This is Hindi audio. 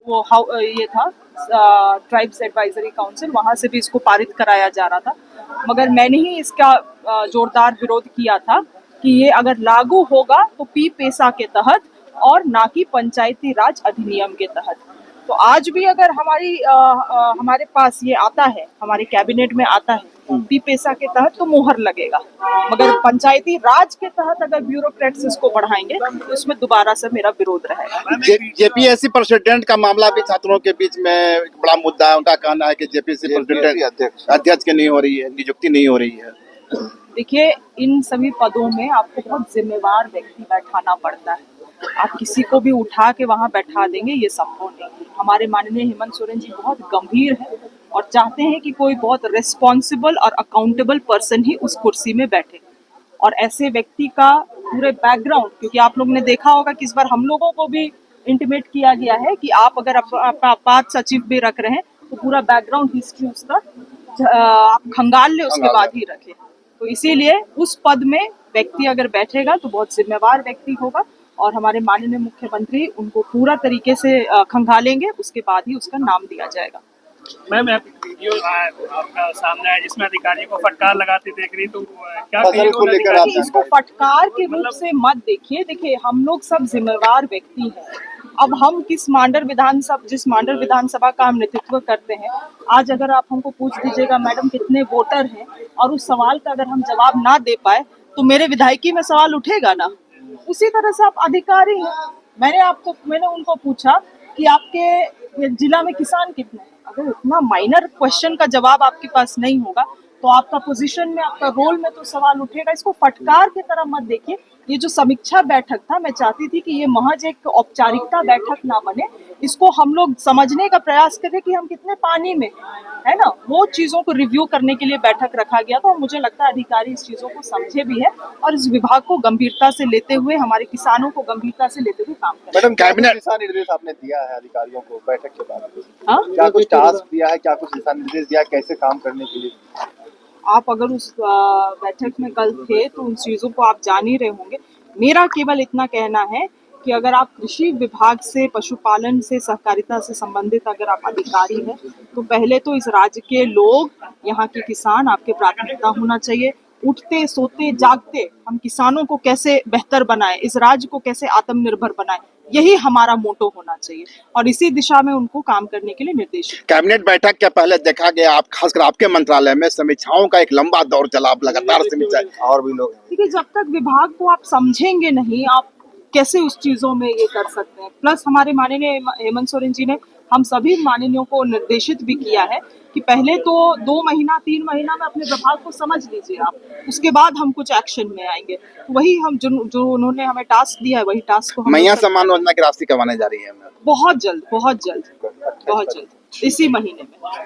वो ये था ट्राइब्स एडवाइजरी काउंसिल, वहाँ से भी इसको पारित कराया जा रहा था, मगर मैंने ही इसका जोरदार विरोध किया था कि ये अगर लागू होगा तो पी-पेसा के तहत और ना कि पंचायती राज अधिनियम के तहत। तो आज भी अगर हमारे पास ये आता है, हमारे कैबिनेट में आता है पी-पेसा के तहत तो मुहर लगेगा, मगर पंचायती राज के तहत अगर ब्यूरोक्रेट्स इसको बढ़ाएंगे तो इसमें दोबारा से मेरा विरोध रहेगा। जेपीएससी प्रेसिडेंट का मामला भी छात्रों के बीच में एक बड़ा मुद्दा है। उनका कहना है कि जेपीएससी प्रेसिडेंट अध्यक्ष की नहीं हो रही है, नियुक्ति नहीं हो रही है। देखिए, इन सभी पदों में आपको बहुत जिम्मेवार व्यक्ति बैठाना पड़ता है। आप किसी को भी उठा के वहां बैठा देंगे, ये संभव नहीं। हमारे माननीय हेमंत सोरेन जी बहुत गंभीर है और चाहते हैं कि कोई बहुत रिस्पॉन्सिबल और अकाउंटेबल पर्सन ही उस कुर्सी में बैठे, और ऐसे व्यक्ति का पूरे बैकग्राउंड, क्योंकि आप लोग ने देखा होगा कि इस बार हम लोगों को भी इंटीमेट किया गया है कि आप अगर आपात सचिव भी रख रहे हैं तो पूरा बैकग्राउंड हिस्ट्री उसका आप खंगाल ले, उसके बाद ही रखें। तो इसीलिए उस पद में व्यक्ति अगर बैठेगा तो बहुत जिम्मेवार व्यक्ति होगा, और हमारे माननीय मुख्यमंत्री उनको पूरा तरीके से खंगालेंगे, उसके बाद ही उसका नाम दिया जाएगा। मैम, वीडियो आपका सामने है जिसमें अधिकारियों को फटकार लगाते देख रही, तो क्या इसको फटकार के रूप से मत देखिए। देखिए, हम लोग सब जिम्मेवार व्यक्ति हैं। अब हम जिस मांडर विधानसभा का हम नेतृत्व करते हैं, आज अगर आप हमको पूछ दीजिएगा मैडम कितने वोटर हैं, और उस सवाल का अगर हम जवाब ना दे पाए तो मेरे विधायकी में सवाल उठेगा ना। उसी तरह से आप अधिकारी हैं। मैंने उनको पूछा कि आपके जिला में किसान कितने हैं। अगर इतना माइनर क्वेश्चन का जवाब आपके पास नहीं होगा तो आपका पोजीशन में, आपका रोल में तो सवाल उठेगा। इसको फटकार की तरह मत देखिए। ये जो समीक्षा बैठक था, मैं चाहती थी कि ये महज एक औपचारिकता बैठक ना बने, इसको हम लोग समझने का प्रयास करें कि हम कितने पानी में है ना, वो चीजों को रिव्यू करने के लिए बैठक रखा गया था। और मुझे लगता है अधिकारी इस चीजों को समझे भी है और इस विभाग को गंभीरता से लेते हुए, हमारे किसानों को गंभीरता से लेते हुए काम करें। मैडम, कैबिनेट दिशा निर्देश आपने दिया है अधिकारियों को बैठक के बाद? क्या कुछ टास्क दिया है, क्या कुछ दिशा निर्देश दिया, कैसे काम करने के लिए? आप अगर उस बैठक में कल थे तो उन चीजों को आप जान ही रहे होंगे। मेरा केवल इतना कहना है कि अगर आप कृषि विभाग से, पशुपालन से, सहकारिता से संबंधित अगर आप अधिकारी हैं तो पहले तो इस राज्य के लोग, यहाँ के किसान आपके प्राथमिकता होना चाहिए। उठते सोते जागते हम किसानों को कैसे बेहतर बनाएं, इस राज्य को कैसे आत्मनिर्भर बनाएं, यही हमारा मोटो होना चाहिए, और इसी दिशा में उनको काम करने के लिए निर्देश। कैबिनेट बैठक के पहले देखा गया, आप खासकर आपके मंत्रालय में समीक्षाओं का एक लंबा दौर चला, आप लगातार समीक्षा, और भी लोग। देखिए, जब तक विभाग को आप समझेंगे नहीं, आप कैसे उस चीजों में ये कर सकते हैं। प्लस हमारे माननीय हेमंत सोरेन जी ने हम सभी माननीयों को निर्देशित भी किया है कि पहले तो 2 महीना 3 महीना में अपने विभाग को समझ लीजिए आप, उसके बाद हम कुछ एक्शन में आएंगे। तो वही हम जो उन्होंने हमें टास्क दिया है, वही टास्क को हम मैया सम्मान योजना की राशि कब आने जा रही है? बहुत जल्द इसी महीने में।